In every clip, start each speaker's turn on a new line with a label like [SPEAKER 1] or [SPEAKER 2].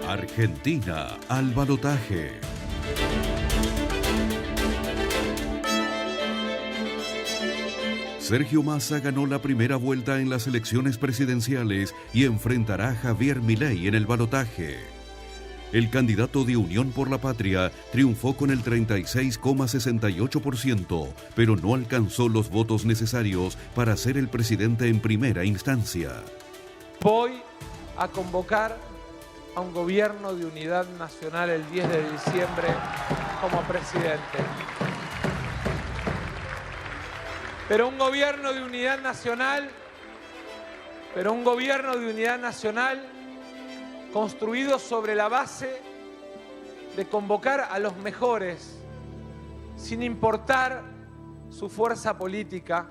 [SPEAKER 1] Argentina al balotaje. Sergio Massa ganó la primera vuelta en las elecciones presidenciales y enfrentará a Javier Milei en el balotaje. El candidato de Unión por la Patria triunfó con el 36,68%, pero no alcanzó los votos necesarios para ser el presidente en primera instancia.
[SPEAKER 2] Voy a convocar a un gobierno de unidad nacional el 10 de diciembre como presidente. Pero un gobierno de unidad nacional, construido sobre la base de convocar a los mejores, sin importar su fuerza política,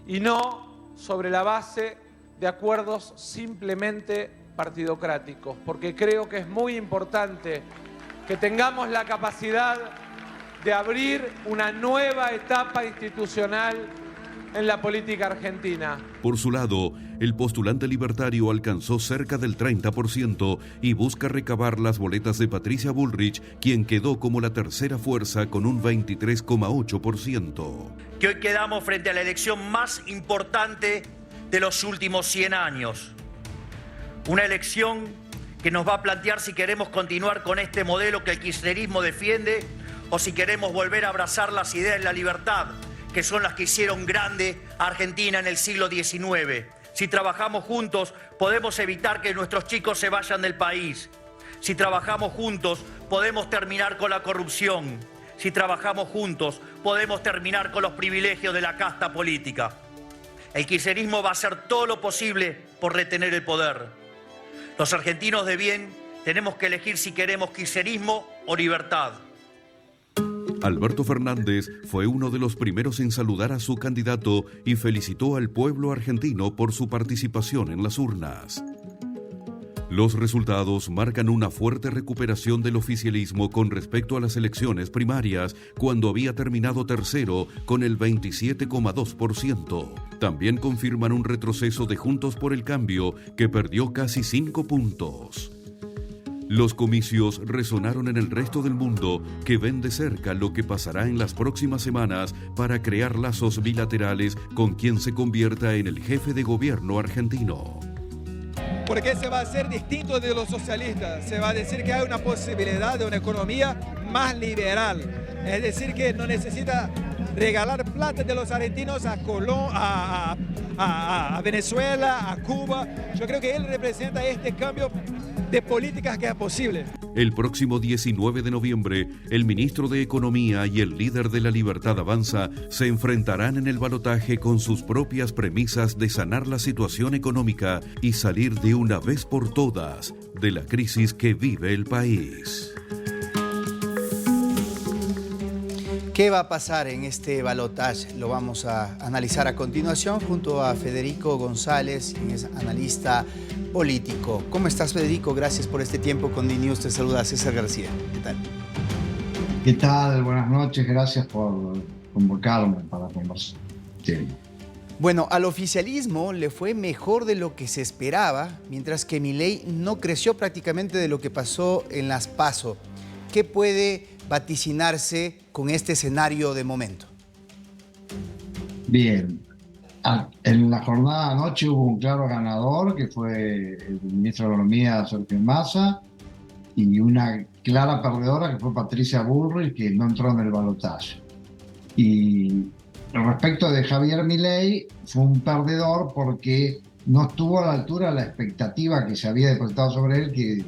[SPEAKER 2] y no sobre la base de acuerdos simplemente partidocráticos, porque creo que es muy importante que tengamos la capacidad de abrir una nueva etapa institucional en la política argentina.
[SPEAKER 1] Por su lado, el postulante libertario alcanzó cerca del 30% y busca recabar las boletas de Patricia Bullrich, quien quedó como la tercera fuerza con un 23,8%.
[SPEAKER 3] Que hoy quedamos frente a la elección más importante de los últimos 100 años. Una elección que nos va a plantear si queremos continuar con este modelo que el kirchnerismo defiende o si queremos volver a abrazar las ideas de la libertad, que son las que hicieron grande a Argentina en el siglo XIX. Si trabajamos juntos, podemos evitar que nuestros chicos se vayan del país. Si trabajamos juntos, podemos terminar con la corrupción. Si trabajamos juntos, podemos terminar con los privilegios de la casta política. El kirchnerismo va a hacer todo lo posible por retener el poder. Los argentinos de bien tenemos que elegir si queremos kirchnerismo o libertad.
[SPEAKER 1] Alberto Fernández fue uno de los primeros en saludar a su candidato y felicitó al pueblo argentino por su participación en las urnas. Los resultados marcan una fuerte recuperación del oficialismo con respecto a las elecciones primarias, cuando había terminado tercero con el 27,2%. También confirman un retroceso de Juntos por el Cambio, que perdió casi 5 puntos. Los comicios resonaron en el resto del mundo, que ven de cerca lo que pasará en las próximas semanas para crear lazos bilaterales con quien se convierta en el jefe de gobierno argentino.
[SPEAKER 4] Porque se va a hacer distinto de los socialistas, se va a decir que hay una posibilidad de una economía más liberal, es decir, que no necesita regalar plata de los argentinos a Venezuela, a Cuba. Yo creo que él representa este cambio de políticas que es posible.
[SPEAKER 1] El próximo 19 de noviembre, el ministro de Economía y el líder de La Libertad Avanza se enfrentarán en el balotaje con sus propias premisas de sanar la situación económica y salir de una vez por todas de la crisis que vive el país.
[SPEAKER 5] ¿Qué va a pasar en este balotaje? Lo vamos a analizar a continuación junto a Federico González, quien es analista político. ¿Cómo estás, Federico? Gracias por este tiempo con DNews. Te saluda César García. ¿Qué tal?
[SPEAKER 6] ¿Qué tal? Buenas noches. Gracias por convocarme para conversar. Sí.
[SPEAKER 5] Bueno, al oficialismo le fue mejor de lo que se esperaba, mientras que Milei no creció prácticamente de lo que pasó en las PASO. ¿Qué puede vaticinarse con este escenario de momento?
[SPEAKER 6] Bien. En la jornada de anoche hubo un claro ganador, que fue el ministro de Economía, Sergio Massa, y una clara perdedora, que fue Patricia Bullrich, que no entró en el balotaje. Y respecto de Javier Milei, fue un perdedor porque no estuvo a la altura de la expectativa que se había depositado sobre él, que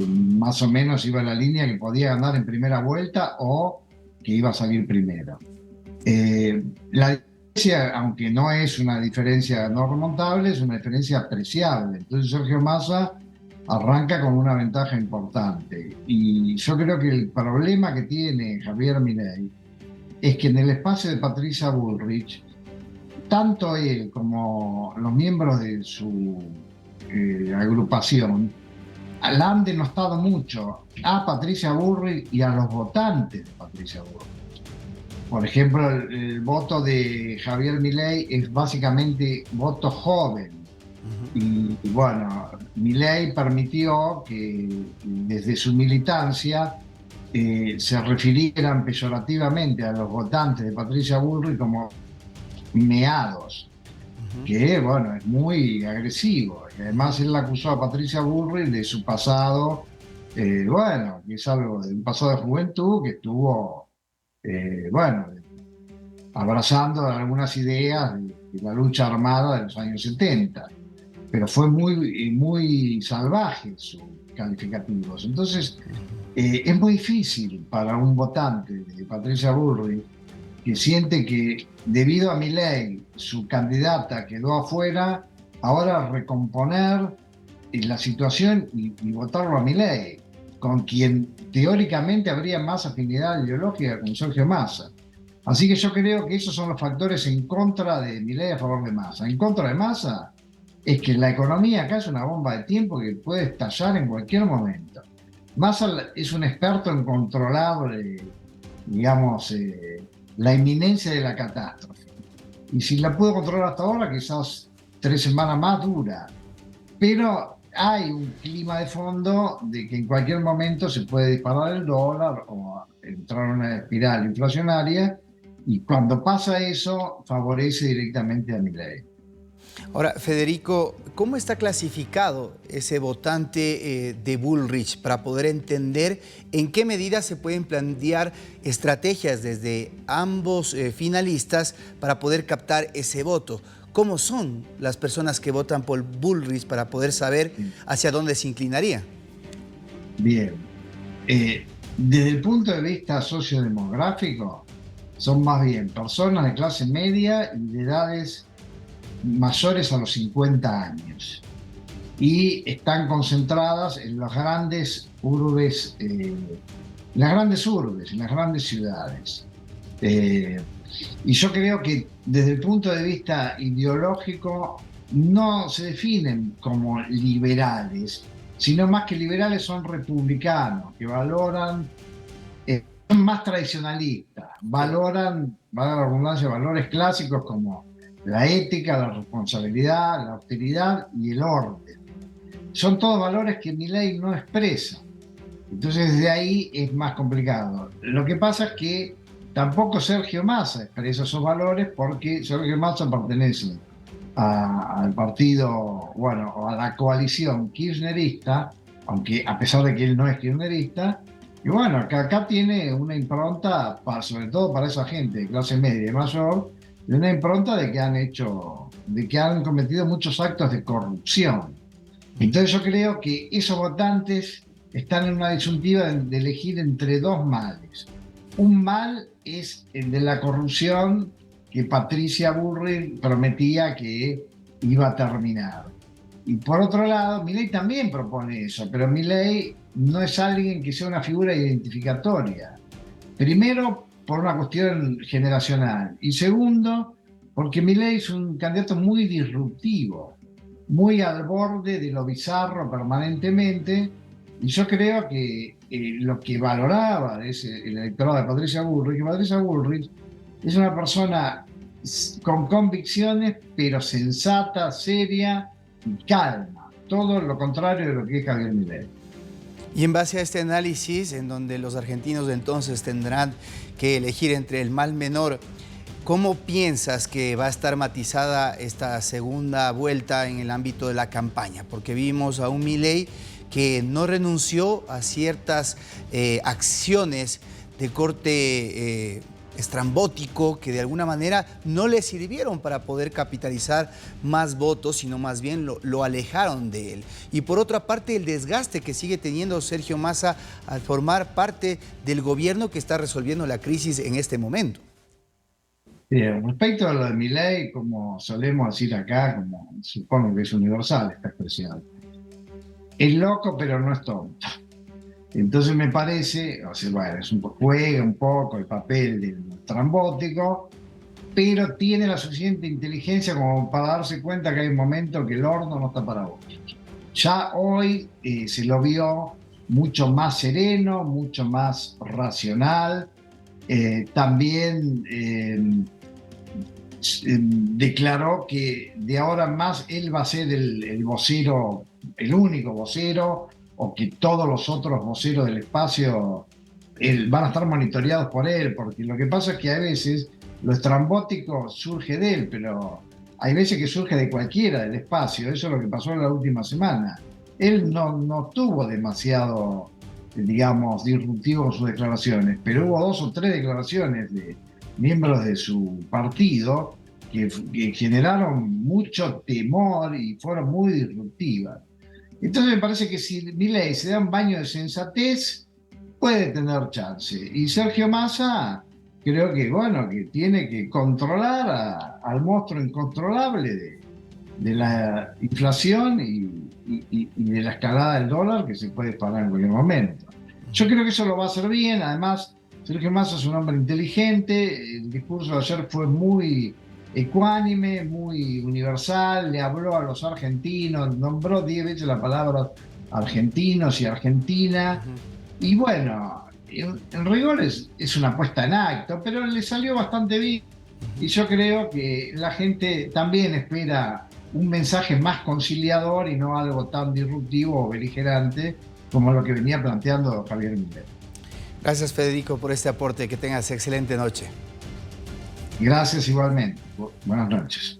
[SPEAKER 6] más o menos iba en la línea que podía ganar en primera vuelta o que iba a salir primero. La diferencia, aunque no es una diferencia no remontable, es una diferencia apreciable. Entonces Sergio Massa arranca con una ventaja importante. Y yo creo que el problema que tiene Javier Milei es que en el espacio de Patricia Bullrich, tanto él como los miembros de su agrupación la han denostado mucho a Patricia Bullrich y a los votantes de Patricia Bullrich. Por ejemplo, el voto de Javier Milei es básicamente voto joven, Y bueno, Milei permitió que desde su militancia se refirieran peyorativamente a los votantes de Patricia Bullrich como meados, que bueno, es muy agresivo. Y además él acusó a Patricia Bullrich de su pasado, bueno, que es algo de un pasado de juventud que estuvo, bueno, abrazando algunas ideas de la lucha armada de los años 70. Pero fue muy salvaje sus calificativos. Entonces, es muy difícil para un votante de Patricia Bullrich que siente que debido a Milei su candidata quedó afuera, ahora recomponer la situación y votarlo a Milei, con quien teóricamente habría más afinidad ideológica con Sergio Massa. Así que yo creo que esos son los factores en contra de Milei, a favor de Massa. En contra de Massa es que la economía acá es una bomba de tiempo que puede estallar en cualquier momento. Massa es un experto en controlar, digamos, la inminencia de la catástrofe. Y si la pudo controlar hasta ahora, quizás 3 semanas más dura. Pero hay un clima de fondo de que en cualquier momento se puede disparar el dólar o entrar en una espiral inflacionaria, y cuando pasa eso, favorece directamente a Milei.
[SPEAKER 5] Ahora, Federico, ¿cómo está clasificado ese votante de Bullrich para poder entender en qué medida se pueden plantear estrategias desde ambos finalistas para poder captar ese voto? ¿Cómo son las personas que votan por Bullrich para poder saber hacia dónde se inclinaría?
[SPEAKER 6] Bien. Desde el punto de vista sociodemográfico, son más bien personas de clase media y de edades mayores a los 50 años, y están concentradas en las grandes urbes, en las grandes ciudades. Y yo creo que desde el punto de vista ideológico no se definen como liberales, sino más que liberales son republicanos, que valoran, son más tradicionalistas, valoran, valga la redundancia, valores clásicos como la ética, la responsabilidad, la austeridad y el orden. Son todos valores que Milei no expresa. Entonces desde ahí es más complicado. Lo que pasa es que tampoco Sergio Massa expresa esos valores, porque Sergio Massa pertenece al partido, bueno, o a la coalición kirchnerista, aunque a pesar de que él no es kirchnerista. Y bueno, acá tiene una impronta, sobre todo para esa gente de clase media y mayor, de una impronta de que han cometido muchos actos de corrupción. Entonces yo creo que esos votantes están en una disyuntiva de elegir entre dos males. Un mal es el de la corrupción, que Patricia Bullrich prometía que iba a terminar. Y por otro lado, Milei también propone eso, pero Milei no es alguien que sea una figura identificatoria. Primero, por una cuestión generacional, y segundo, porque Milei es un candidato muy disruptivo, muy al borde de lo bizarro permanentemente, y yo creo que lo que valoraba el electorado de Patricia Bullrich, que Patricia Bullrich es una persona con convicciones, pero sensata, seria y calma, todo lo contrario de lo que es Javier Milei.
[SPEAKER 5] Y en base a este análisis, en donde los argentinos de entonces tendrán que elegir entre el mal menor, ¿cómo piensas que va a estar matizada esta segunda vuelta en el ámbito de la campaña? Porque vimos a un Milei que no renunció a ciertas acciones de corte estrambótico que de alguna manera no le sirvieron para poder capitalizar más votos, sino más bien lo alejaron de él. Y por otra parte, el desgaste que sigue teniendo Sergio Massa al formar parte del gobierno que está resolviendo la crisis en este momento.
[SPEAKER 6] Bien, respecto a lo de Milei, como solemos decir acá, como supongo que es universal esta expresión, es loco pero no es tonto. Entonces me parece, o sea, bueno, juega un poco el papel del trambótico, pero tiene la suficiente inteligencia como para darse cuenta que hay un momento que el horno no está para vos. Ya hoy se lo vio mucho más sereno, mucho más racional, también declaró que de ahora en más él va a ser el vocero, el único vocero, o que todos los otros voceros del espacio van a estar monitoreados por él, porque lo que pasa es que a veces lo estrambótico surge de él, pero hay veces que surge de cualquiera del espacio. Eso es lo que pasó en la última semana. Él no tuvo demasiado, digamos, disruptivo en sus declaraciones, pero hubo 2 o 3 declaraciones de miembros de su partido que generaron mucho temor y fueron muy disruptivas. Entonces me parece que si Milei se da un baño de sensatez, puede tener chance. Y Sergio Massa, creo que, bueno, que tiene que controlar al monstruo incontrolable de la inflación y de la escalada del dólar, que se puede parar en cualquier momento. Yo creo que eso lo va a hacer bien. Además, Sergio Massa es un hombre inteligente. El discurso de ayer fue muy ecuánime, muy universal. Le habló a los argentinos, nombró 10 veces la palabra argentinos y Argentina. Y bueno, en rigor es una puesta en acto, pero le salió bastante bien. Y yo creo que la gente también espera un mensaje más conciliador y no algo tan disruptivo o beligerante como lo que venía planteando Javier Milei.
[SPEAKER 5] Gracias, Federico, por este aporte. Que tengas excelente noche.
[SPEAKER 6] Gracias igualmente. Buenas noches.